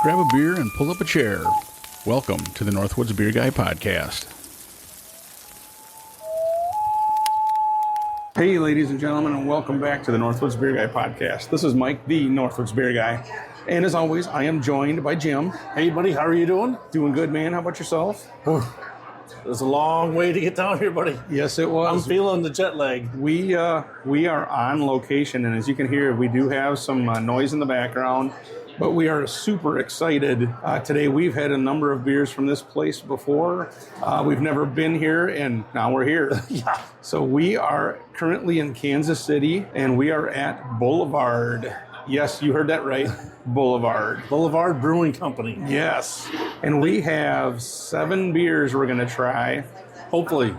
Grab a beer and pull up a chair. Welcome to the Northwoods Beer Guy Podcast. Hey, ladies and gentlemen, and welcome back to the Northwoods Beer Guy Podcast. This is Mike, the Northwoods Beer Guy. And as always, I am joined by Jim. Hey, buddy, how are you doing? Doing good, man. How about yourself? It was a long way to get down here, buddy. Yes, it was. I'm feeling the jet lag. We are on location, and as you can hear, we do have some noise in the background. But we are super excited. Today we've had a number of beers from this place before. We've never been here, and now we're here. Yeah. So we are currently in Kansas City, and we are at Boulevard. Yes, you heard that right. Boulevard. Boulevard Brewing Company. Yes. And we have 7 beers we're going to try. Hopefully.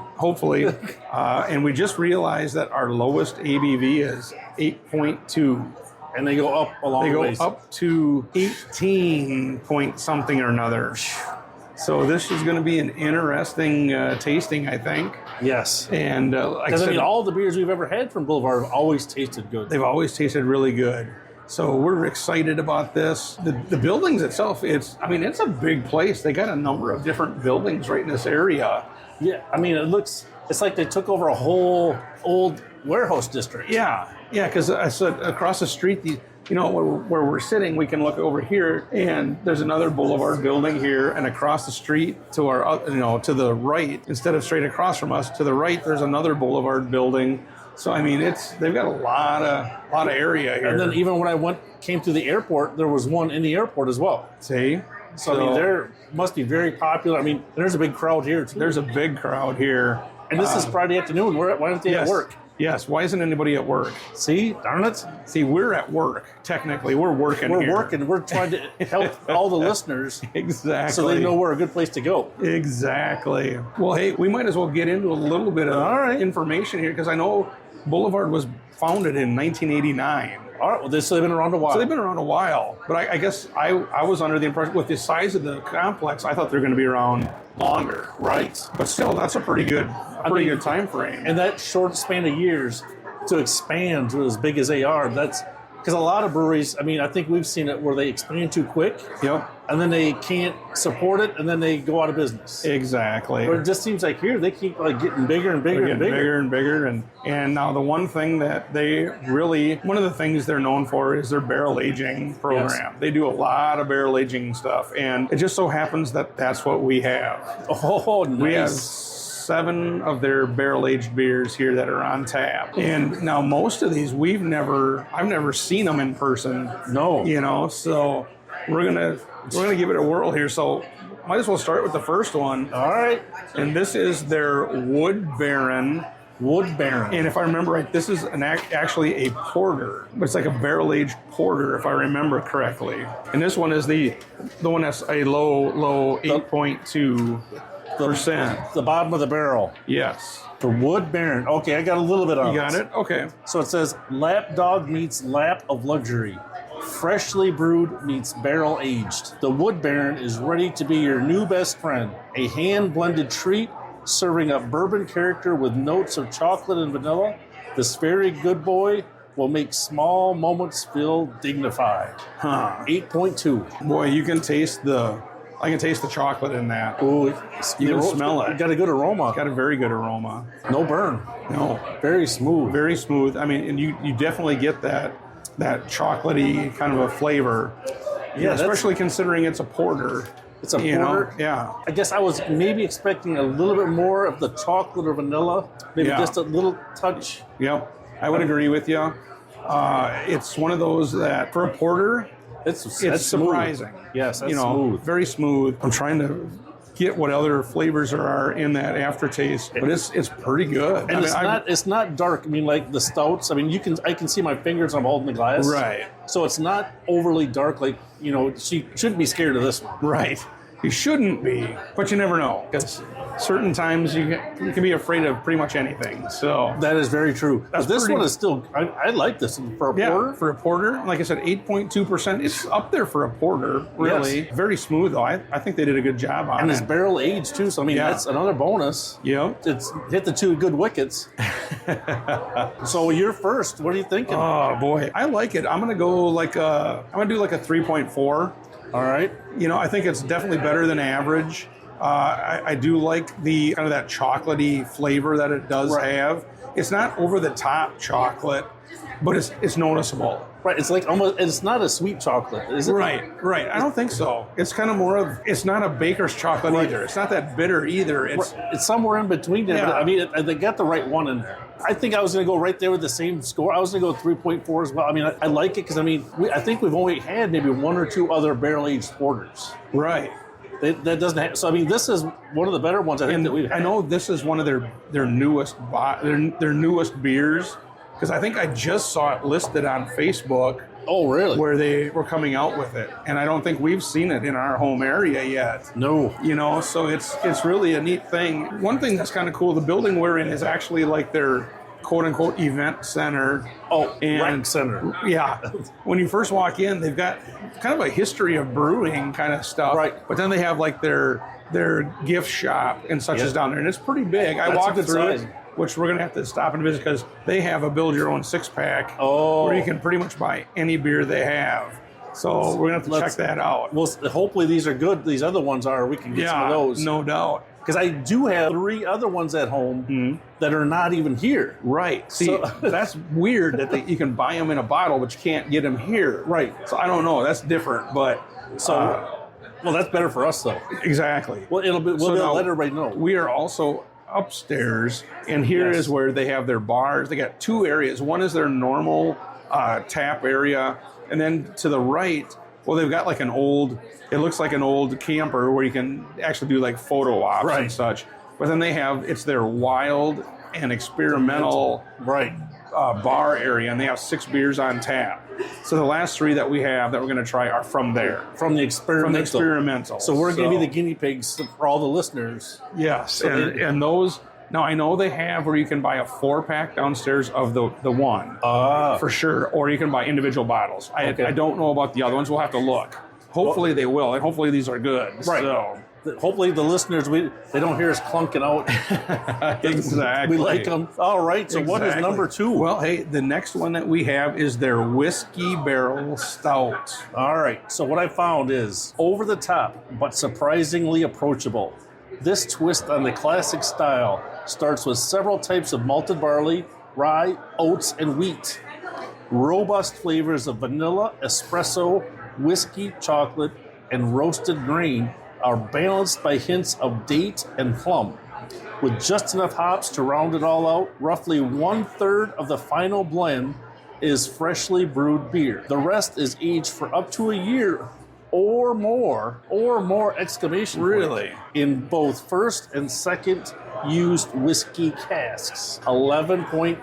And we just realized that our lowest ABV is 8.2. And they go up a long ways. They go up to 18 point something or another. So this is going to be an interesting tasting, I think. Yes. And like I said, all the beers we've ever had from Boulevard have always tasted good. They've always tasted really good. So we're excited about this. The buildings itself, it's a big place. They got a number of different buildings right in this area. Yeah, it's like they took over a whole old warehouse district. Yeah, because I said across the street, where we're sitting, we can look over here, and there's another Boulevard building here, and across the street to our, to the right, instead of straight across from us, to the right, there's another Boulevard building. So they've got a lot of area here. And then even when I came to the airport, there was one in the airport as well. See? So there must be very popular. There's a big crowd here too. There's a big crowd here. And this is Friday afternoon. Why aren't they at work? Yes. Why isn't anybody at work? See? Darn it. See, we're at work. Technically, we're working here. We're working. We're trying to help all the listeners. Exactly. So they know we're a good place to go. Exactly. Well, hey, we might as well get into a little bit of information here, because I know Boulevard was founded in 1989. All right. Well, so they've been around a while. So they've been around a while. But I guess I was under the impression, with the size of the complex, I thought they were going to be around longer. Right. But still, that's a pretty good good time frame. And that short span of years to expand to as big as they are, that's because a lot of breweries, I think we've seen it where they expand too quick. Yep. And then they can't support it, and then they go out of business. Exactly. But it just seems like here they keep getting bigger and bigger and bigger. And now the one thing that one of the things they're known for is their barrel aging program. Yes. They do a lot of barrel aging stuff, and it just so happens that that's what we have. Oh, nice. We have 7 of their barrel-aged beers here that are on tap. And now most of these I've never seen them in person. No. So we're gonna give it a whirl here. So might as well start with the first one. All right. And this is their Wood Baron. And if I remember right, this is actually a porter. It's like a barrel-aged porter, if I remember correctly. And this one is the one that's a low 8.2%. The bottom of the barrel. Yes. The Wood Baron. Okay, I got a little bit on it. You got it? Okay. So it says, Lapdog meets lap of luxury. Freshly brewed meets barrel aged. The Wood Baron is ready to be your new best friend. A hand-blended treat serving up bourbon character with notes of chocolate and vanilla. This very good boy will make small moments feel dignified. 8.2. Boy, I can taste the chocolate in that. Ooh, you can smell it. It got a good aroma. Got a very good aroma. No burn. No. Very smooth. Very smooth. And you definitely get that chocolatey kind of a flavor. Yeah, especially considering it's a porter. It's a porter. Yeah. I guess I was maybe expecting a little bit more of the chocolate or vanilla. Maybe just a little touch. Yep. I would agree with you. It's one of those that for a porter, it's surprising. Smooth. Yes, that's smooth. Very smooth. I'm trying to get what other flavors there are in that aftertaste, but it's pretty good. And it's not dark. Like the stouts. I can see my fingers. I'm holding the glass. Right. So it's not overly dark. She shouldn't be scared of this one. Right. You shouldn't be, but you never know, because certain times you can be afraid of pretty much anything. So that is very true. This one is still. I like this for a porter. For a porter, like I said, 8.2%. It's up there for a porter. Really, very smooth though. I think they did a good job on it. And it's barrel aged too. So that's another bonus. Yeah, it's hit the 2 good wickets. So you're first. What are you thinking? Oh boy, I like it. I'm gonna go I'm gonna do like a 3.4. All right. You know, I think it's definitely better than average. I do like the kind of that chocolatey flavor that it does have. It's not over the top chocolate, but it's noticeable. Right. It's like almost, it's not a sweet chocolate, is it? Right. I don't think so. It's kind of more of, it's not a baker's chocolate either. It's not that bitter either. It's somewhere in between there. Yeah. But I mean, they got the right one in there. I think I was going to go right there with the same score. I was going to go 3.4 as well. I mean, I like it because, I mean, I think we've only had maybe one or two other barrel-aged porters. Right. That doesn't have, so I mean, this is one of the better ones I think that we've had. I know this is one of their newest their newest beers, because I think I just saw it listed on Facebook. Oh, really? Where they were coming out with it, and I don't think we've seen it in our home area yet. No. You know, so it's really a neat thing. One thing that's kind of cool, the building we're in is actually like their quote-unquote event center. Oh, and rec center. Yeah. When you first walk in, they've got kind of a history of brewing kind of stuff. Right. But then they have like their gift shop and such is down there, and it's pretty big. I walked through it, which we're going to have to stop and visit because they have a build-your-own six-pack where you can pretty much buy any beer they have. So we're going to have to check that out. Well, hopefully these are good. These other ones are. We can get some of those. No doubt. Because I do have 3 other ones at home that are not even here. Right. See, that's weird that you can buy them in a bottle, but you can't get them here. Right. So I don't know. That's different, but... well, that's better for us, though. Exactly. Well, we'll be able to let everybody know. We are also upstairs, and here is where they have their bars. They got 2 areas. One is their normal tap area, and then to the right, well, they've got like it looks like an old camper where you can actually do like photo ops and such. But then it's their wild and experimental bar area, and they have 6 beers on tap. So the last 3 that we have that we're going to try are from there. From the experimental. So we're going to be the guinea pigs for all the listeners. Yes, so and those... Now, I know they have where you can buy a 4-pack downstairs of the one, for sure, or you can buy individual bottles. I don't know about the other ones. We'll have to look. Hopefully they will, and hopefully these are good. Right. So. Hopefully the listeners, they don't hear us clunking out. Exactly. We like them. All right, so what is number 2? Well, hey, the next one that we have is their Whiskey Barrel Stout. All right, so what I found is over the top, but surprisingly approachable. This twist on the classic style starts with several types of malted barley, rye, oats, and wheat. Robust flavors of vanilla, espresso, whiskey, chocolate, and roasted grain are balanced by hints of date and plum. With just enough hops to round it all out, roughly 1/3 of the final blend is freshly brewed beer. The rest is aged for up to a year or more exclamation point, Really? in both first and second used whiskey casks. 11.8%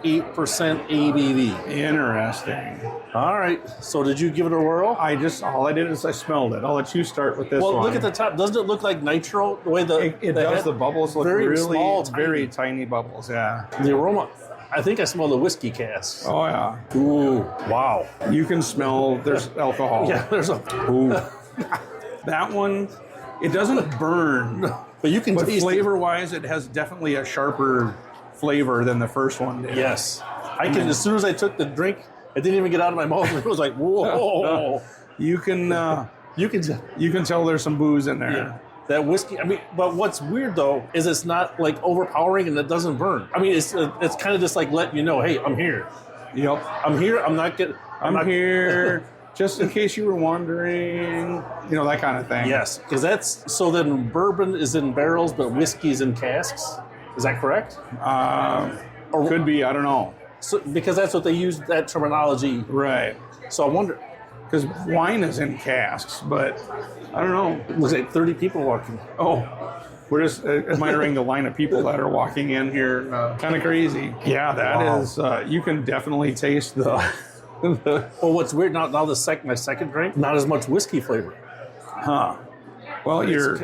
ABV. Interesting. All right, so did you give it a whirl? All I did is I smelled it. I'll let you start with this one. Well, look at the top. Doesn't it look like nitro? The way it does. The bubbles look very really small, very tiny bubbles. Yeah. The aroma. I think I smell the whiskey casks. Oh yeah. Ooh, wow. You can smell there's alcohol. Yeah, there's a. Ooh. That one, it doesn't burn. But you can taste flavor-wise, it has definitely a sharper flavor than the first one did. Yes. As soon as I took the drink, it didn't even get out of my mouth. It was like, whoa. You can tell there's some booze in there. Yeah. That whiskey, I mean, but what's weird though is it's not like overpowering and it doesn't burn. I mean, it's kind of just like letting you know, hey, I'm here. Yep. I'm here. I'm here. Just in case you were wondering, that kind of thing. Yes, because so then bourbon is in barrels, but whiskey's in casks. Is that correct? Or could be, I don't know. So, because that's what they use, that terminology. Right. So I wonder. Because wine is in casks, but I don't know. It looks like 30 people walking. Oh, we're just admiring the line of people that are walking in here. Kind of crazy. Yeah, that is, you can definitely taste the... Well, what's weird now my second drink, not as much whiskey flavor. Huh. Well, your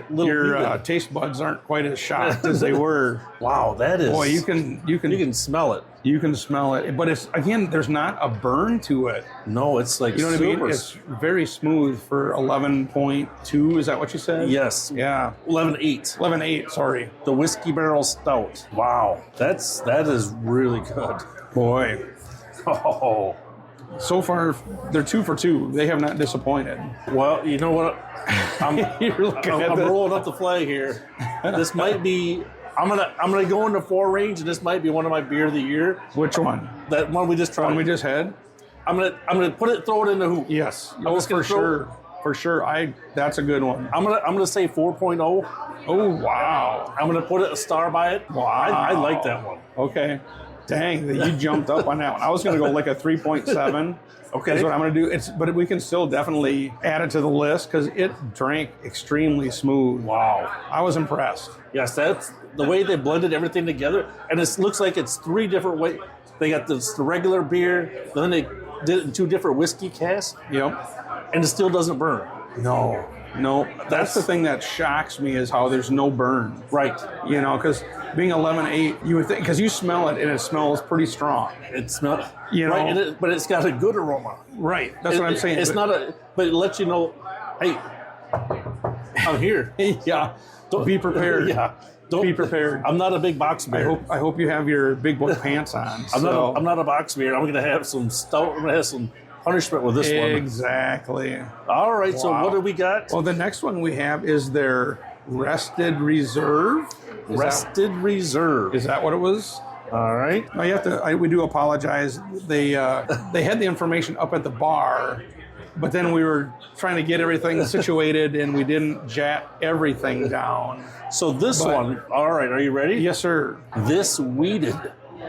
taste buds aren't quite as shocked as they were. Wow, that is. Boy, you can smell it. You can smell it, but it's there's not a burn to it. No, it's like what I mean. It's very smooth for 11.2. Is that what you said? Yes. Yeah. 11.8. 11.8. Sorry. The Whiskey Barrel Stout. Wow, that is really good. Boy. Oh. So far, they're 2 for 2. They have not disappointed. Well, you know what? I'm I'm rolling up the flag here. This might be. I'm gonna go into 4 range, and this might be one of my beer of the year. Which one? That one we just tried. One we just had? I'm gonna throw it in the hoop. Yes. I'm just gonna for sure. For sure. That's a good one. I'm gonna say 4.0. Oh wow. I'm gonna put a star by it. Wow. I like that one. Okay. Dang, you jumped up on that one. I was gonna go like a 3.7. Okay. That's what I'm gonna do. But we can still definitely add it to the list because it drank extremely smooth. Wow. I was impressed. Yes, that's the way they blended everything together, and it looks like it's 3 different ways. They got the regular beer, then they did it in 2 different whiskey casks. Yep. And it still doesn't burn. No. That's the thing that shocks me is how there's no burn. Right. You know, because being 11.8, you would think, because you smell it and it smells pretty strong. It smells, you know, right, but it's got a good aroma. Right. That's what I'm saying. It's but it lets you know, hey, I'm here. Yeah. Be prepared. Yeah. Be prepared. I'm not a big box beer. I hope you have your big boy pants on. I'm not a box beer. I'm going to have some stout. I'm going to have some punishment with this one. Exactly. All right. So what do we got? Well, the next one we have is their Rested Reserve. Reserve. Is that what it was? All right. No, you have to. We do apologize. They had the information up at the bar, but then we were trying to get everything situated, and we didn't jot everything down. So this one. All right. Are you ready? Yes, sir. This weeded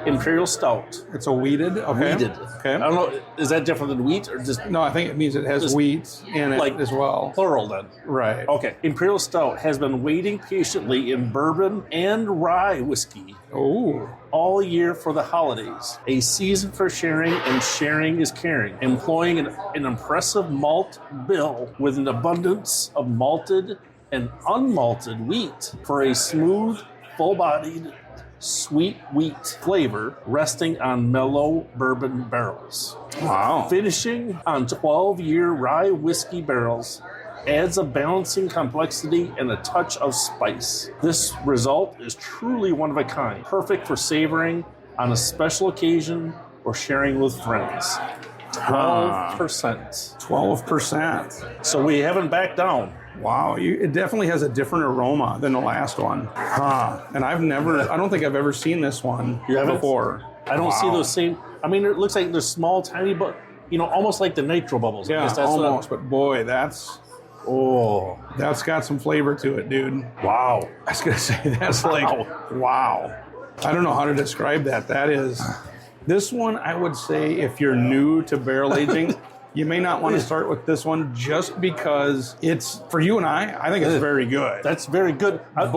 Imperial Stout. It's a weeded. Okay. Weeded. Okay. I don't know. Is that different than wheat or just? No, I think it means it has wheat in it as well. Plural then. Right. Okay. Imperial Stout has been waiting patiently in bourbon and rye whiskey. Oh. All year for the holidays. A season for sharing, and sharing is caring. Employing an impressive malt bill with an abundance of malted and unmalted wheat for a smooth, full-bodied, sweet wheat flavor resting on mellow bourbon barrels. Wow. Finishing on 12-year rye whiskey barrels adds a balancing complexity and a touch of spice. This result is truly one of a kind, perfect for savoring on a special occasion or sharing with friends. 12%. 12%. So we haven't backed down. Wow, it definitely has a different aroma than the last one. And I don't think I've ever seen this one before. I don't see those same, I mean, it looks like they're small, tiny, but, almost like the nitro bubbles. Yeah, almost, but boy, that's got some flavor to it, dude. Wow. I was going to say, that's wow. I don't know how to describe that. That is, this one, I would say, if you're new to barrel aging, you may not want to start with this one just because it's, for you and I think it's very good. That's very good. I'm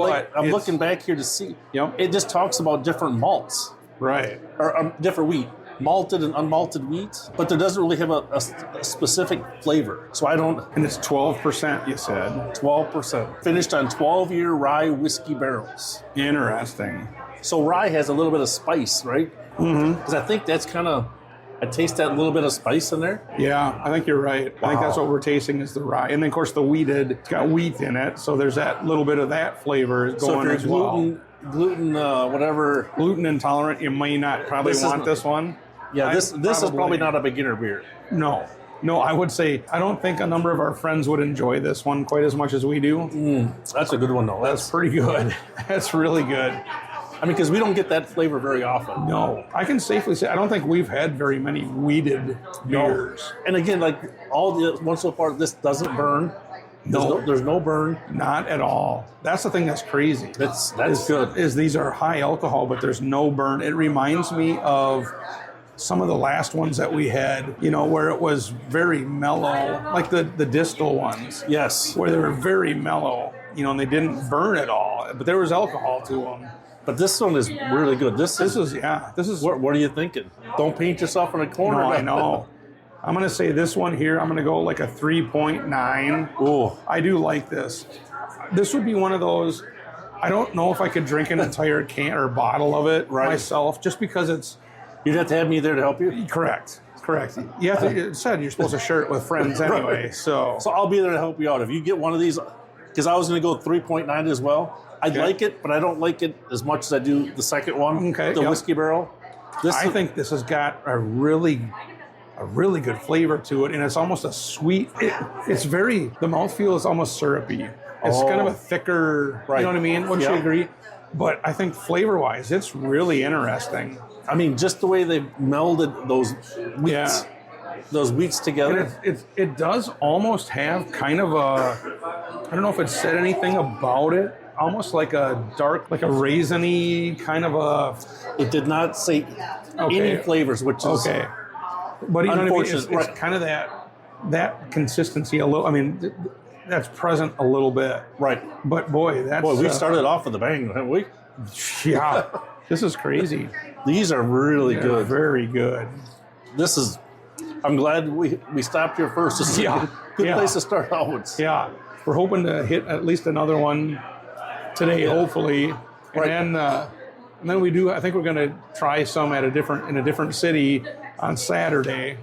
looking back here to see. Yep. It just talks about different malts. Right. Or different wheat. Malted and unmalted wheat. But there doesn't really have a specific flavor. So I don't... And it's 12%, you said. 12%. Finished on 12-year rye whiskey barrels. Interesting. So rye has a little bit of spice, right? Mm-hmm. Because I think that's kind of... I taste that little bit of spice in there. Yeah, I think you're right. Wow. I think that's what we're tasting is the rye. And then, of course, the wheated, it's got wheat in it. So there's that little bit of that flavor going as well. Gluten, whatever. Gluten intolerant, you may not probably want this one. Yeah, this is probably not a beginner beer. No, I would say, I don't think a number of our friends would enjoy this one quite as much as we do. That's a good one, though. That's pretty good. That's really good. I mean, because we don't get that flavor very often. No. I can safely say, I don't think we've had very many weeded beers. And again, like all the ones so far, this doesn't burn. There's no burn. Not at all. That's the thing that's crazy. That's good. Is these are high alcohol, but there's no burn. It reminds me of some of the last ones that we had, where it was very mellow, like the distal ones. Yes. Where they were very mellow, and they didn't burn at all, but there was alcohol to them. But this one is really good. This is. What are you thinking? Don't paint yourself in a corner. No, I know. I'm going to say this one here, I'm going to go like a 3.9. Oh, I do like this. This would be one of those, I don't know if I could drink an entire can or bottle of it myself, just because it's... You'd have to have me there to help you? Correct. You have to, it said you're supposed to share it with friends anyway, So I'll be there to help you out. If you get one of these, because I was going to go 3.9 as well. I like it, but I don't like it as much as I do the second one, the Whiskey Barrel. I think this has got a really a really good flavor to it, and it's almost a sweet. It's very, the mouthfeel is almost syrupy. It's kind of a thicker, you know what I mean? Wouldn't you agree? But I think flavor-wise, it's really interesting. I mean, just the way they melded those wheats, those wheats together. And it does almost have kind of a, I don't know if it said anything about it, almost like a dark, like a raisiny kind of a. It did not say any flavors, which is but you know what I mean? unfortunate. It's kind of that consistency a little. I mean, that's present a little bit, right? But boy, we started off with a bang, haven't we? Yeah, this is crazy. These are really good, very good. This is. I'm glad we stopped here first. This is a good place to start out. Yeah, we're hoping to hit at least another one today, hopefully, and then we do. I think we're going to try some in a different city on Saturday.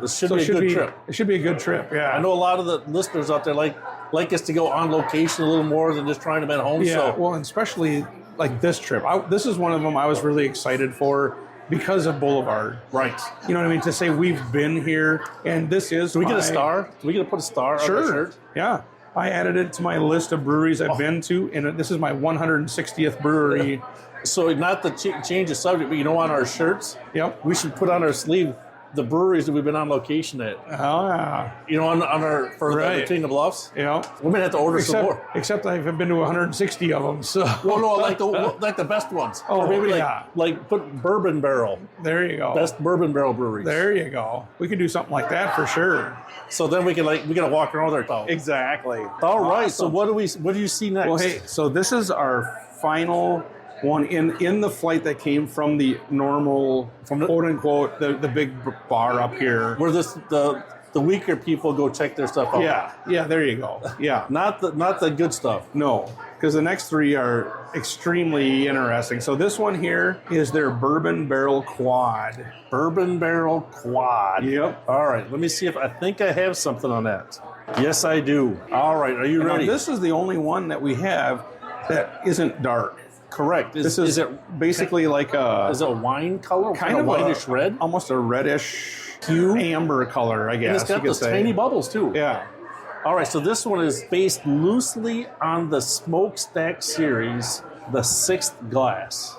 This should be a good trip. It should be a good trip. Yeah, I know a lot of the listeners out there like us to go on location a little more than just trying to be at home. Yeah, well, and especially like this trip. This is one of them I was really excited for because of Boulevard. Right. You know what I mean? To say we've been here, and this is. Do we get a star? Do we get to put a star on our shirt? Yeah. I added it to my list of breweries I've been to, and this is my 160th brewery. So not to change the subject, but on our shirts, we should put on our sleeve the breweries that we've been on location at. Oh, yeah. On our between the bluffs. Yeah. We're gonna have to order some more. Except I've been to 160 of them. So. Well, no, like the best ones. Oh, or maybe like put Bourbon Barrel. There you go. Best Bourbon Barrel breweries. There you go. We could do something like that for sure. So then we gotta walk around there. Exactly. All right. So what do you see next? Well, hey, so this is our final one in the flight that came from the normal, from quote unquote, the big bar up here. Where the weaker people go check their stuff out. Yeah, there you go. Yeah. Not the good stuff. No, because the next three are extremely interesting. So this one here is their Bourbon Barrel Quad. Bourbon Barrel Quad. Yep. All right, let me see if I think I have something on that. Yes, I do. All right, are you ready? Now, this is the only one that we have that isn't dark. Correct. Is it basically like a... Is it a wine color? Kind of a whitish red? Almost a reddish hue. Amber color, I guess. And it's got those tiny bubbles, too. Yeah. All right, so this one is based loosely on the Smokestack series, the Sixth Glass.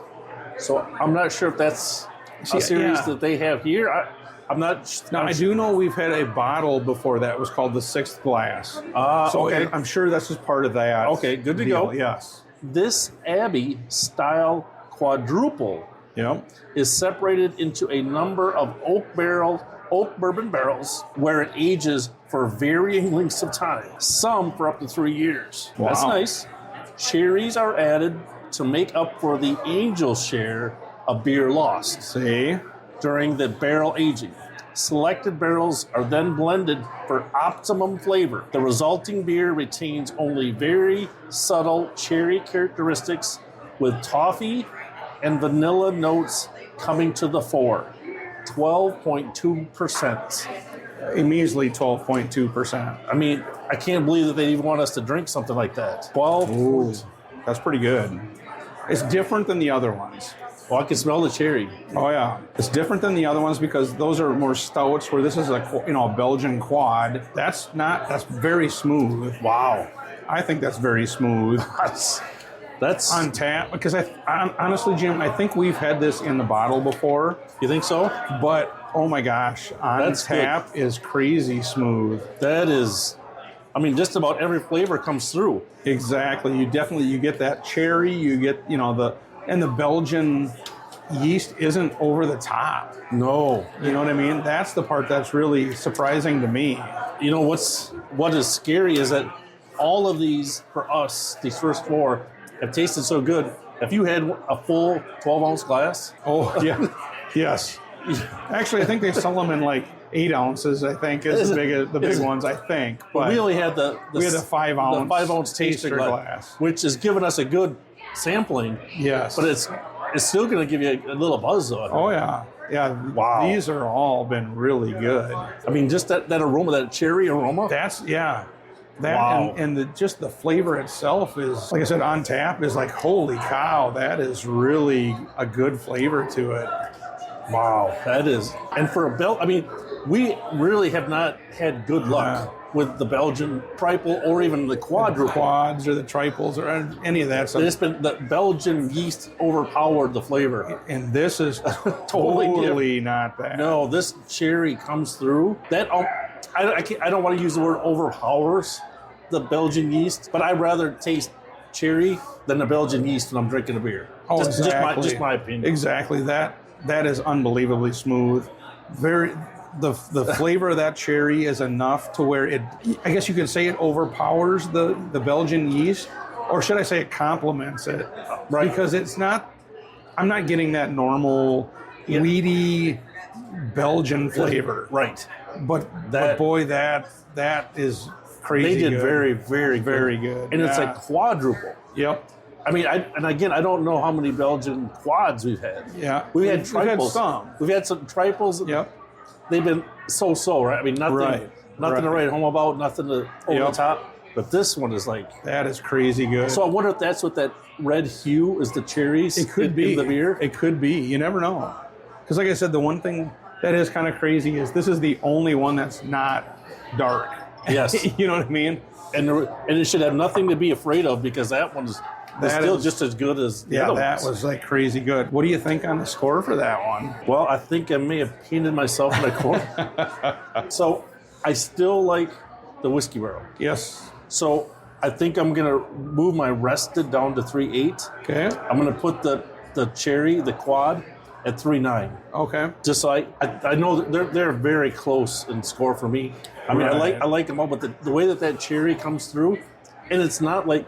So I'm not sure if that's a series that they have here. I'm not... Now, I do know we've had a bottle before that was called the Sixth Glass. So I'm sure that's just part of that. Okay, good to go. Yes. This Abbey-style quadruple is separated into a number of oak bourbon barrels where it ages for varying lengths of time, some for up to 3 years. Wow. That's nice. Cherries are added to make up for the angel's share of beer lost during the barrel aging. Selected barrels are then blended for optimum flavor. The resulting beer retains only very subtle cherry characteristics with toffee and vanilla notes coming to the fore. 12.2%. A measly 12.2%. I mean, I can't believe that they even want us to drink something like that. 12. Ooh, that's pretty good. It's different than the other ones. Oh, I can smell the cherry. Oh yeah, it's different than the other ones because those are more stouts. Where this is a Belgian quad. That's very smooth. Wow, I think that's very smooth. That's on tap because I honestly, Jim, I think we've had this in the bottle before. You think so? But oh my gosh, on tap is crazy smooth. That is. I mean, just about every flavor comes through. Exactly. You get that cherry. You get and the Belgian yeast isn't over the top. No. You know what I mean? That's the part that's really surprising to me. You know, what is scary is that all of these, for us, these first four, have tasted so good. If you had a full 12-ounce glass... Oh, yeah. Yes. Actually, I think they sell them in like 8 ounces, I think, is the big ones, I think. But we only had the 5-ounce taster glass. Which has given us a good sampling. Yes. But it's still going to give you a little buzz though. Oh yeah. Yeah. Wow. These are all been really good. I mean, just that aroma, that cherry aroma. Just the flavor itself is, like I said, on tap is like, holy cow, that is really a good flavor to it. Wow, that is. And for a we really have not had good luck with the Belgian triple or even the quadruple. The quads or the triples or any of that stuff. It's been the Belgian yeast overpowered the flavor. And this is totally not that. No, this cherry comes through. That I don't want to use the word overpowers the Belgian yeast, but I'd rather taste cherry than the Belgian yeast when I'm drinking a beer. Oh, exactly. Just my opinion. Exactly. That is unbelievably smooth. The flavor of that cherry is enough to where I guess you could say it overpowers the Belgian yeast, or should I say it complements it? Right. Because I'm not getting that normal weedy Belgian flavor. Right. But boy, that is crazy. They did good. very, very, very good. And it's a quadruple. Yep. I mean, I don't know how many Belgian quads we've had. Yeah. We've had triples. We've had some. We've had some triples. Yep. They've been so-so, right? I mean, nothing to write home about, nothing to over the top. But this one is like... That is crazy good. So I wonder if that's what that red hue is, the cherries it could be. in the beer. It could be. You never know. Because like I said, the one thing that is kind of crazy is this is the only one that's not dark. Yes. You know what I mean? And it should have nothing to be afraid of because that one is still just as good as the other that ones. was like crazy good. What do you think on the score for that one? Well, I think I may have painted myself in a corner. So I still like the Whiskey Barrel. Yes. So I think I'm going to move my rested down to 3.8. Okay. I'm going to put the cherry, the quad, at 3.9. Okay. Just so I know that they're very close in score for me. I mean, I like them all, but the way that cherry comes through, and it's not like,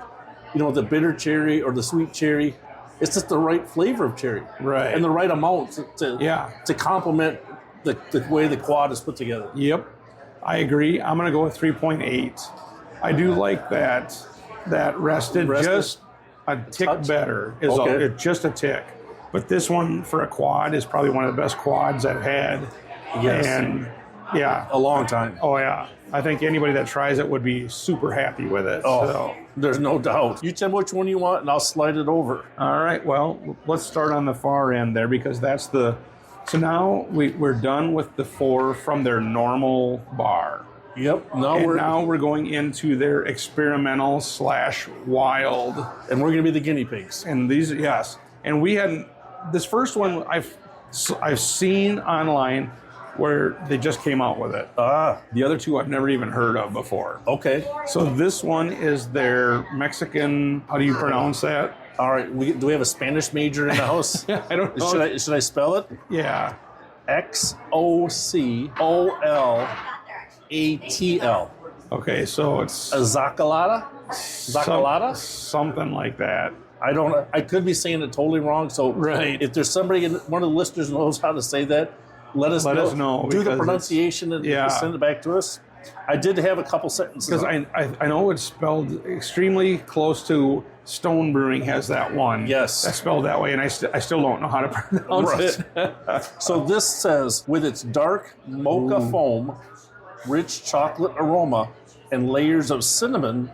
the bitter cherry or the sweet cherry. It's just the right flavor of cherry. Right. And the right amount to complement the way the quad is put together. Yep. I agree. I'm going to go with 3.8. I do like that rested just a tick better. It's just a tick. But this one for a quad is probably one of the best quads I've had. Yes. And yeah. A long time. Oh, yeah. I think anybody that tries it would be super happy with it. Oh, so. There's no doubt. You tell me which one you want, and I'll slide it over. All right. Well, let's start on the far end there because that's the... So now we're done with the 4 from their normal bar. Yep. Now we're going into their experimental / wild. And we're going to be the guinea pigs. And these, yes. And we hadn't... This first one I've seen online where they just came out with it. The other 2 I've never even heard of before. Okay. So this one is their Mexican, how do you pronounce that? All right. Do we have a Spanish major in the house? I don't know. Should I spell it? Yeah. XOCOLATL. Okay, so it's... A Zacalada? Zacalada? Something like that. I could be saying it totally wrong. So if there's somebody, one of the listeners knows how to say that, let us know. Do the pronunciation and send it back to us. I did have a couple sentences. Because I know it's spelled extremely close to Stone Brewing has that one. Yes. That's spelled that way, and I still don't know how to pronounce it. So this says, with its dark mocha foam, rich chocolate aroma, and layers of cinnamon,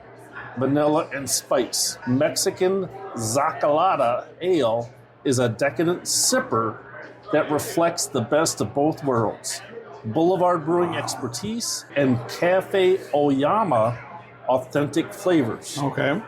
vanilla, and spice, Mexican Zacalada Ale is a decadent sipper that reflects the best of both worlds. Boulevard Brewing expertise and Cafe Oyama authentic flavors. Okay.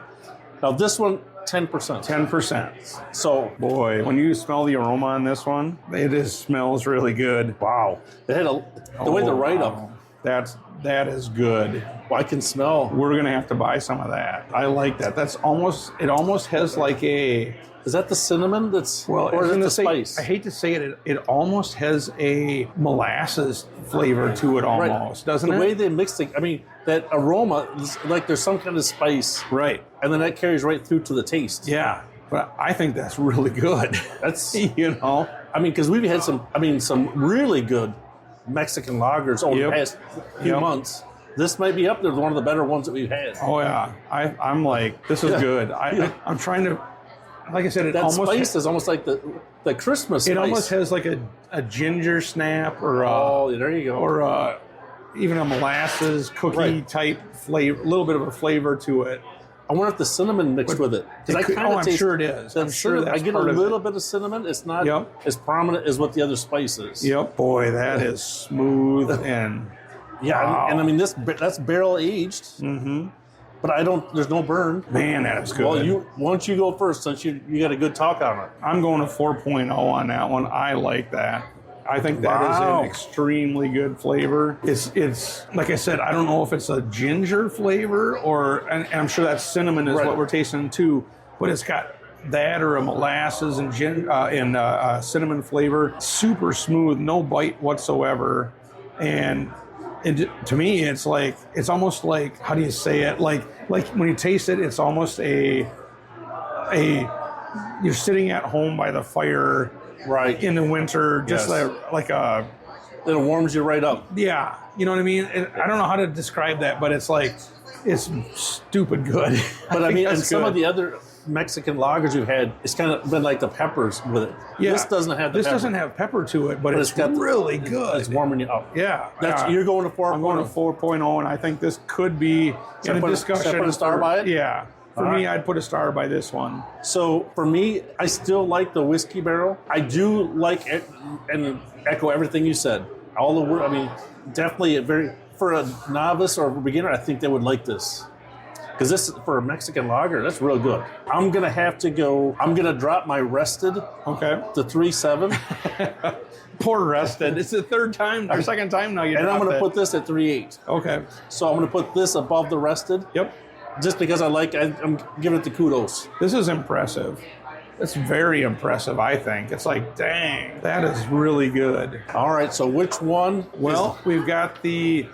Now this one, 10%. 10%. So, boy, when you smell the aroma on this one, it smells really good. Wow. It had the way the write-up. That is good. Well, I can smell. We're gonna have to buy some of that. I like that. It almost has like a... Is that the cinnamon that's... Well, or is it the spice? I hate to say it. It almost has a molasses flavor to it almost, doesn't it? The way they mix it, I mean, that aroma, is like there's some kind of spice. Right. And then that carries right through to the taste. Yeah. But I think that's really good. That's... I mean, because we've had some really good Mexican lagers over the past few months. This might be up there with one of the better ones that we've had. Oh, yeah. I'm like, this is good. I'm trying to... Like I said, that spice is almost like the Christmas spice. It almost has like a ginger snap or there you go. Or even a molasses cookie type flavor, a little bit of a flavor to it. I wonder if the cinnamon mixed with it. Because I kind of taste. I'm sure it is. I'm sure I get a little bit of cinnamon. It's not as prominent as what the other spice is. Yep. Boy, that is smooth and wow. And I mean that's barrel aged. Mm-hmm. But there's no burn. Man, that's good. Well, why don't you go first since you got a good talk on it? I'm going to 4.0 on that one. I like that. I think that is an extremely good flavor. It's like I said, I don't know if it's a ginger flavor and I'm sure that cinnamon is what we're tasting too, but it's got that or a molasses and cinnamon flavor. Super smooth, no bite whatsoever. And to me, it's almost like, how do you say it? Like when you taste it, it's almost you're sitting at home by the fire, right, in the winter, just like a. It warms you right up. Yeah, you know what I mean. I don't know how to describe that, but it's stupid good. But I mean, and some of the other Mexican lagers you've had, it's kind of been like the peppers with it. Yeah. This doesn't have pepper. Doesn't have pepper to it, but it's got really good. It's warming you up. Yeah. You're going to 4.0. I'm going to 4.0, and I think this could be in a discussion. Should I put a star by it? Yeah. For me, I'd put a star by this one. So for me, I still like the Whiskey Barrel. I do like it and echo everything you said. All the word. I mean, definitely for a novice or a beginner, I think they would like this. Because this, for a Mexican lager, that's real good. I'm going to drop my rested to 3.7. Poor rested. It's the third time or second time now. And I'm going to put this at 3.8. Okay. So I'm going to put this above the rested. Yep. Just because I'm giving it the kudos. This is impressive. It's very impressive, I think. It's like, dang, that is really good. All right, so which one? Well, we've got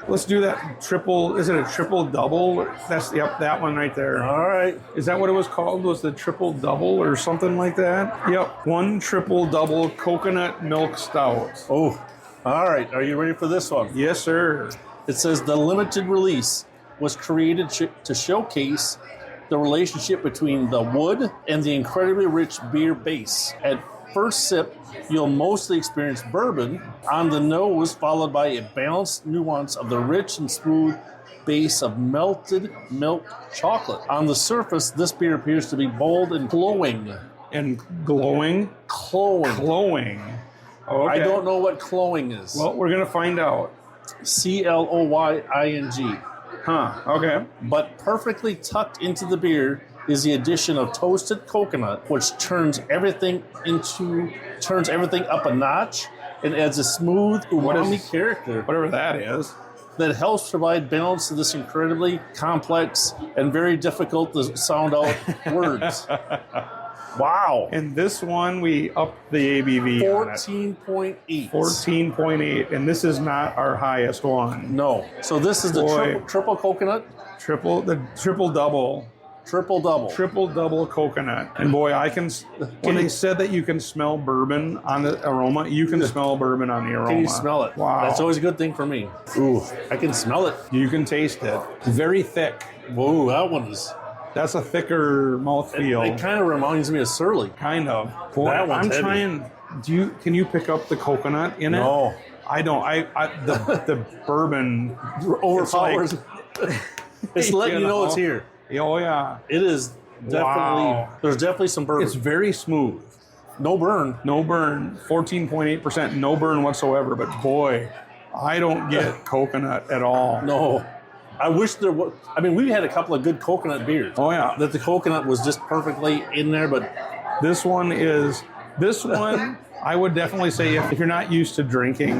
let's do that triple, is it a triple double? That one right there. All right. Is that what it was called? Was the triple double or something like that? Yep, one triple double coconut milk stout. Oh, all right. Are you ready for this one? Yes, sir. It says the limited release was created to showcase the relationship between the wood and the incredibly rich beer base. At first sip, you'll mostly experience bourbon on the nose, followed by a balanced nuance of the rich and smooth base of melted milk chocolate. On the surface, this beer appears to be bold and glowing. And glowing? Glowing. Okay. I don't know what cloying is. Well, we're going to find out. CLOYING. Huh, okay. But perfectly tucked into the beer is the addition of toasted coconut, which turns everything up a notch and adds a smooth umami character. Whatever that is. That helps provide balance to this incredibly complex and very difficult to sound out words. Wow. And this one, we upped the ABV 14.8. 14.8. And this is not our highest one. No. So this is the triple coconut? Triple double. Triple double coconut. And boy, when they said that you can smell bourbon on the aroma, you can smell bourbon on the aroma. Can you smell it? Wow. That's always a good thing for me. Ooh, I can smell it. You can taste it. Very thick. Whoa, that one is... That's a thicker mouthfeel. It kind of reminds me of Surly. Kind of. Boy, I'm trying. Can you pick up the coconut in it? No, I don't. The bourbon overpowers. It's letting you know it's here. Oh yeah. It is definitely. Wow. There's definitely some bourbon. It's very smooth. No burn. 14.8%. No burn whatsoever. But boy, I don't get coconut at all. No. I wish there was. I mean, we've had a couple of good coconut beers. Oh yeah, that the coconut was just perfectly in there. But this one, I would definitely say if you're not used to drinking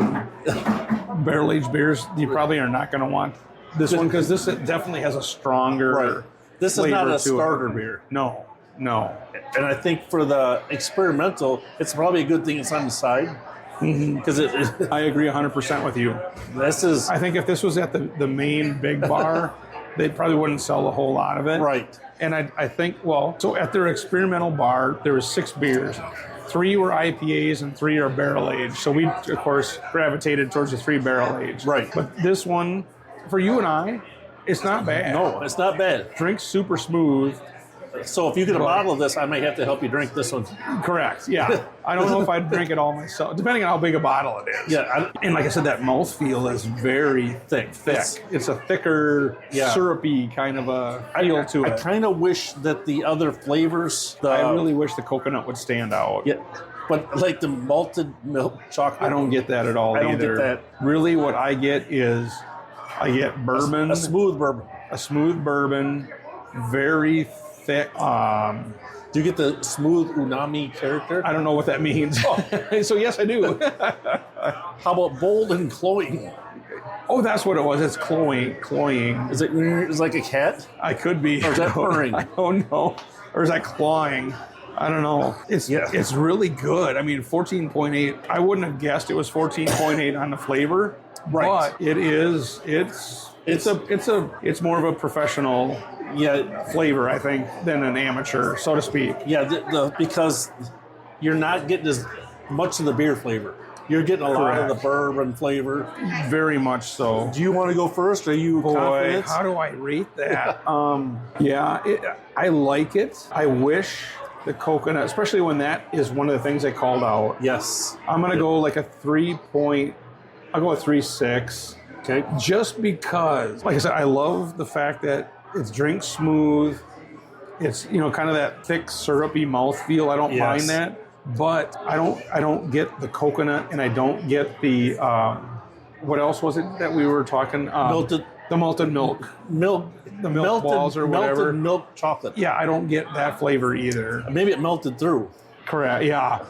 barrel-aged beers, you probably are not going to want this one because this definitely has a stronger. Right. This is not a starter beer. No. And I think for the experimental, it's probably a good thing it's on the side. Because I agree 100% with you. I think if this was at the main big bar, they probably wouldn't sell a whole lot of it. Right. And I think, so at their experimental bar, there was 6 beers. 3 were IPAs and 3 are barrel aged. So we, of course, gravitated towards the 3 barrel aged. Right. But this one, for you and I, it's not bad. No, it's not bad. Drink's super smooth. So if you get a bottle of this, I may have to help you drink this one. Correct. Yeah. I don't know if I'd drink it all myself, depending on how big a bottle it is. Yeah. And like I said, that mouthfeel is very thick. It's a thicker, syrupy kind of a feel to it. I kind of wish that the other flavors... I really wish the coconut would stand out. Yeah. But like the malted milk chocolate... I don't get that at all either. I don't get that. Really what I get is I get bourbon. A smooth bourbon. A smooth bourbon, very thick. Do you get the smooth umami character? I don't know what that means. So yes, I do. How about bold and cloying? Oh, that's what it was. It's cloying. Is it like a cat? I could be. Or is that purring? I don't know. Or is that clawing? I don't know. It's really good. I mean, 14.8. I wouldn't have guessed it was 14.8 on the flavor. Right. But it is. It's more of a professional flavor, I think, than an amateur, so to speak. Yeah, because you're not getting as much of the beer flavor. You're getting a lot of the bourbon flavor. Very much so. Do you want to go first? Are you confident? How do I rate that? I like it. I wish the coconut, especially when that is one of the things I called out. Yes. I'm going to go like a 3 point. I'll go with 3.6. Okay. Just because, like I said, I love the fact that it's drink smooth. It's, kind of that thick syrupy mouthfeel. I don't mind that. But I don't get the coconut, and I don't get the what else was it that we were talking? The malted milk. The milk balls or whatever. Melted milk chocolate. Yeah, I don't get that flavor either. Maybe it melted through. Correct. Yeah.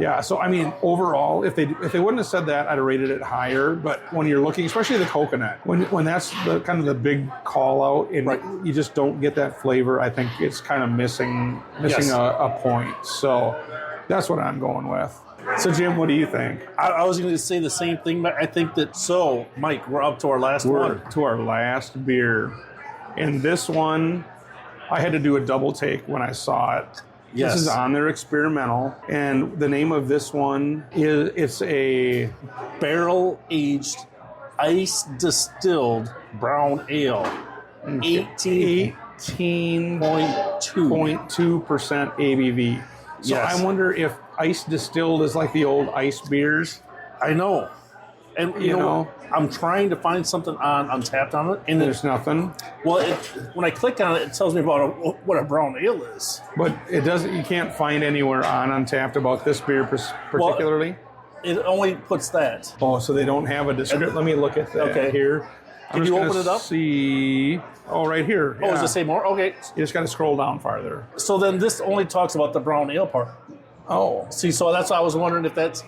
Yeah, so I mean, overall, if they wouldn't have said that, I'd have rated it higher. But when you're looking, especially the coconut, when that's the kind of the big call out, and you just don't get that flavor, I think it's kind of missing a point. So that's what I'm going with. So Jim, what do you think? I was going to say the same thing, but I think that. So Mike, we're up to our last one. To our last beer, and this one, I had to do a double take when I saw it. Yes. This is on their experimental, and the name of this one it's a barrel-aged, ice-distilled brown ale. 18.2% ABV. So I wonder if ice-distilled is like the old ice beers. I know. And you know, I'm trying to find something on Untapped on it, and there's nothing. Well, when I click on it, it tells me about what a brown ale is. But it doesn't. You can't find anywhere on Untapped about this beer particularly. It only puts that. Oh, so they don't have a description. Let me look at that here. Can you open it up? See. Oh, right here. Oh, does it say more? Okay. You just got to scroll down farther. So then this only talks about the brown ale part. Oh. See, so that's why I was wondering if that's.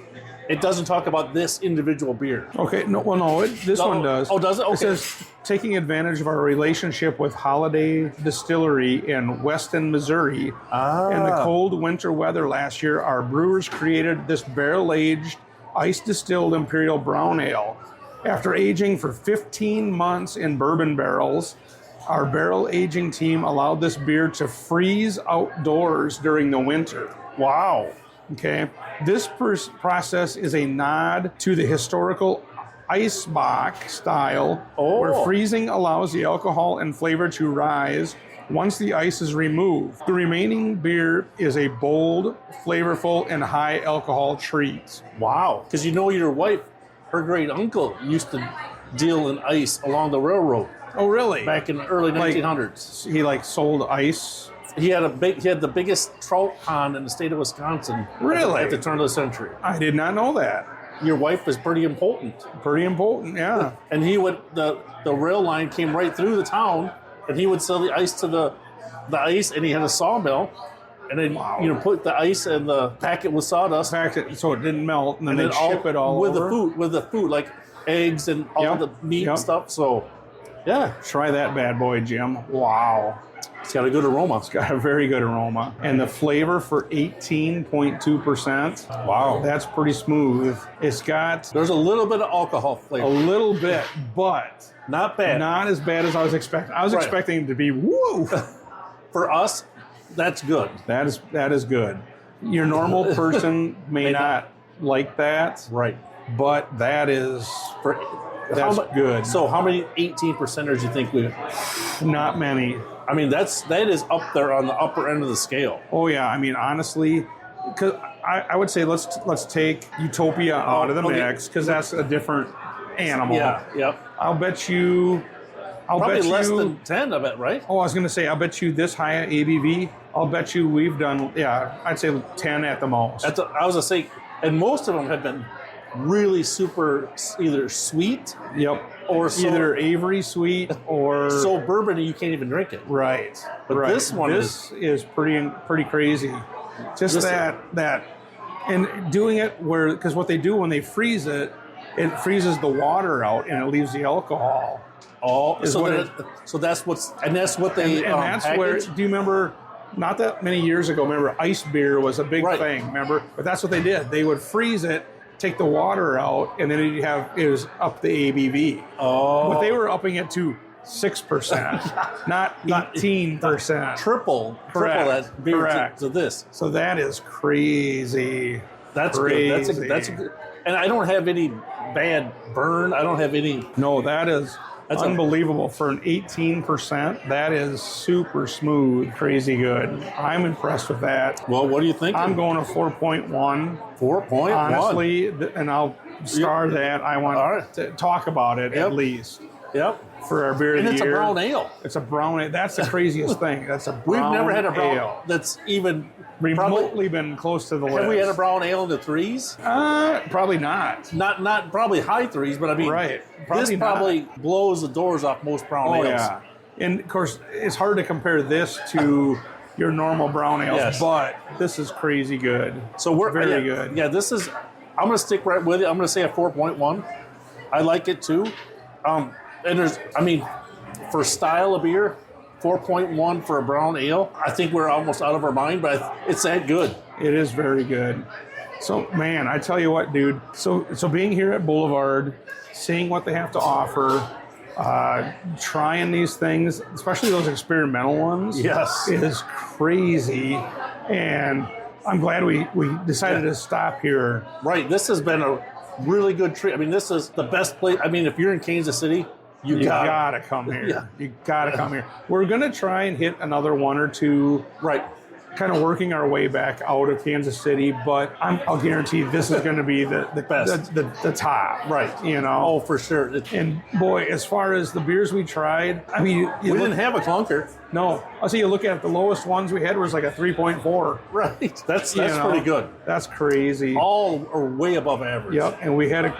It doesn't talk about this individual beer. Okay, this one does. Oh, does it? Okay. It says, taking advantage of our relationship with Holiday Distillery in Weston, Missouri. In the cold winter weather last year, our brewers created this barrel-aged, ice-distilled imperial brown ale. After aging for 15 months in bourbon barrels, our barrel aging team allowed this beer to freeze outdoors during the winter. Wow. Okay, this process is a nod to the historical Eisbach style, where freezing allows the alcohol and flavor to rise once the ice is removed. The remaining beer is a bold, flavorful, and high alcohol treat. Wow, because your wife, her great uncle used to deal in ice along the railroad. Oh, really? Back in the early 1900s. He sold ice. He had the biggest trout pond in the state of Wisconsin. Really? At the turn of the century. I did not know that. Your wife is pretty important. Pretty important, yeah. And he would the rail line came right through the town, and he would sell the ice to the ice, and he had a sawmill, and then put the ice and the pack it with sawdust, pack it so it didn't melt, and then they'd ship it all with over. with the food like eggs and all the meat and stuff. So, yeah, try that bad boy, Jim. Wow. It's got a good aroma. It's got a very good aroma. And the flavor for 18.2%. Wow. That's pretty smooth. It's got... There's a little bit of alcohol flavor. A little bit, but... Not bad. Not as bad as I was expecting. I was expecting it to be, woo! For us, that's good. That is good. Your normal person may not like that. Right. But that is... That's good. So how many 18 percenters do you think we? Not many. I mean, that is up there on the upper end of the scale. Oh yeah, I mean honestly, because I would say let's take Utopia out of the mix because that's a different animal. Yeah. Yep. I'll bet you. Probably less than 10, I bet, right? Oh, I was going to say, I'll bet you this high ABV, I'll bet you we've done, I'd say 10 at the most. I was going to say, and most of them have been really super either sweet. Yep. Or either Avery sweet or so bourbony you can't even drink it. Right. But right. this one is pretty crazy. Just that and doing it where, because what they do when they freeze it, it freezes the water out and it leaves the alcohol. Oh, so that's what they and that's package? where. Do you remember? Not that many years ago, remember ice beer was a big thing. Remember, but that's what they did. They would freeze it, take the water out, and then it was up the ABV. Oh, but they were upping it to 6%, not 18%. Triple that beer to this. So that is crazy. That's crazy. Good. That's a good. And I don't have any bad burn. I don't have any. No, that's unbelievable. For an 18%, that is super smooth, crazy good. I'm impressed with that. Well, what do you think? I'm going to 4.1. 4.1? Honestly, and I'll star that. I want to talk about it at least. Yep. For our beer of the year. And it's a brown ale. It's a brown ale. That's the craziest thing. That's a brown ale. We've never had a brown ale that's even remotely been close to the list. Have we had a brown ale in the threes? Probably not. Not probably high threes, but I mean, this probably blows the doors off most brown ales. Yeah. And of course, it's hard to compare this to your normal brown ales, but this is crazy good. So we're very good. Yeah, this is. I'm going to stick right with it. I'm going to say a 4.1. I like it too. And for style of beer, 4.1 for a brown ale. I think we're almost out of our mind, but it's that good. It is very good. So, man, I tell you what, dude. So being here at Boulevard, seeing what they have to offer, trying these things, especially those experimental ones, is crazy. And I'm glad we decided to stop here. Right. This has been a really good treat. I mean, this is the best place. I mean, if you're in Kansas City, you gotta come here. Yeah. You gotta come here. We're gonna try and hit another one or two. Right. Kind of working our way back out of Kansas City, but I'll guarantee this is going to be the best, the top. Right. You know. Oh, for sure. And boy, as far as the beers we tried, I mean, we didn't have a clunker. No, I'll see. You look at it, the lowest ones we had was like a 3.4. Right. That's pretty good. That's crazy. All are way above average. Yep. And we had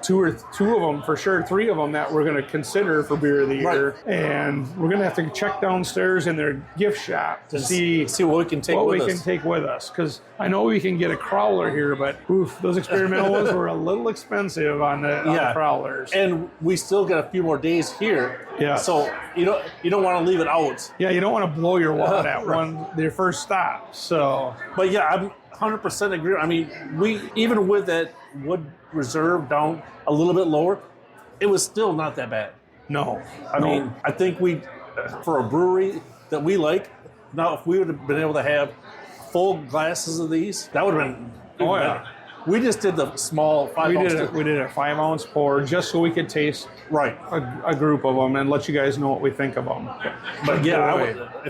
two of them for sure, three of them that we're going to consider for beer of the year, and we're going to have to check downstairs in their gift shop to see what we can take with us. Because I know we can get a crowler here, but those experimental ones were a little expensive on the crowlers. And we still got a few more days here. Yeah. So you don't want to leave it out. Yeah, you don't want to blow your wad at their first stop. So, but yeah, I'm 100% agree. I mean, we even with that wood reserve down a little bit lower, it was still not that bad. No, I mean, I think we for a brewery that we like. Now, if we would have been able to have full glasses of these, that would have been better. We just did the small 5 ounce. We did a 5 ounce pour just so we could taste a group of them and let you guys know what we think of them. But yeah,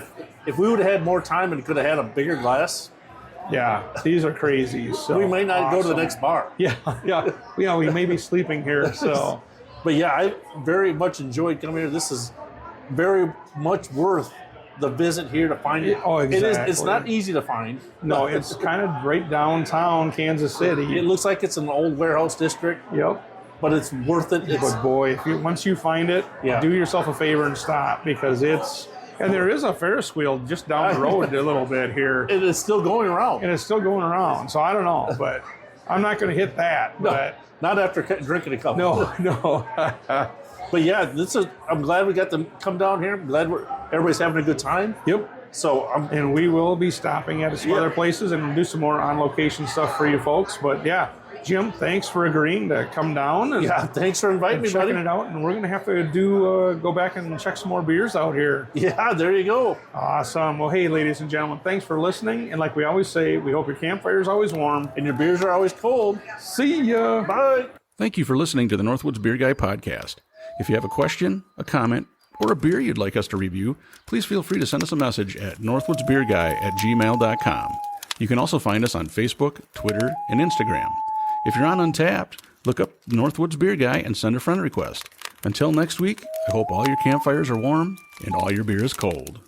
if we would have had more time and could have had a bigger glass. Yeah, these are crazy. So we may not go to the next bar. Yeah. We may be sleeping here. So, but yeah, I very much enjoyed coming here. This is very much worth the visit here to find it. Oh, exactly. It's not easy to find. No, it's kind of right downtown Kansas City. It looks like it's an old warehouse district. Yep. But it's worth it. But boy, once you find it, do yourself a favor and stop, because it's... And there is a Ferris wheel just down the road a little bit here. It is still going around. And it's still going around. So I don't know, but I'm not going to hit that. No, but not after drinking a couple. No. But yeah, I'm glad we got to come down here. I'm glad everybody's having a good time. Yep. So and we will be stopping at some other places and do some more on-location stuff for you folks. But yeah, Jim, thanks for agreeing to come down. And, thanks for inviting me, checking it out. And we're going to have to go back and check some more beers out here. Yeah, there you go. Awesome. Well, hey, ladies and gentlemen, thanks for listening. And like we always say, we hope your campfire is always warm and your beers are always cold. See ya. Bye. Thank you for listening to the Northwoods Beer Guy podcast. If you have a question, a comment, or a beer you'd like us to review, please feel free to send us a message at northwoodsbeerguy@gmail.com. You can also find us on Facebook, Twitter, and Instagram. If you're on Untappd, look up Northwoods Beer Guy and send a friend request. Until next week, I hope all your campfires are warm and all your beer is cold.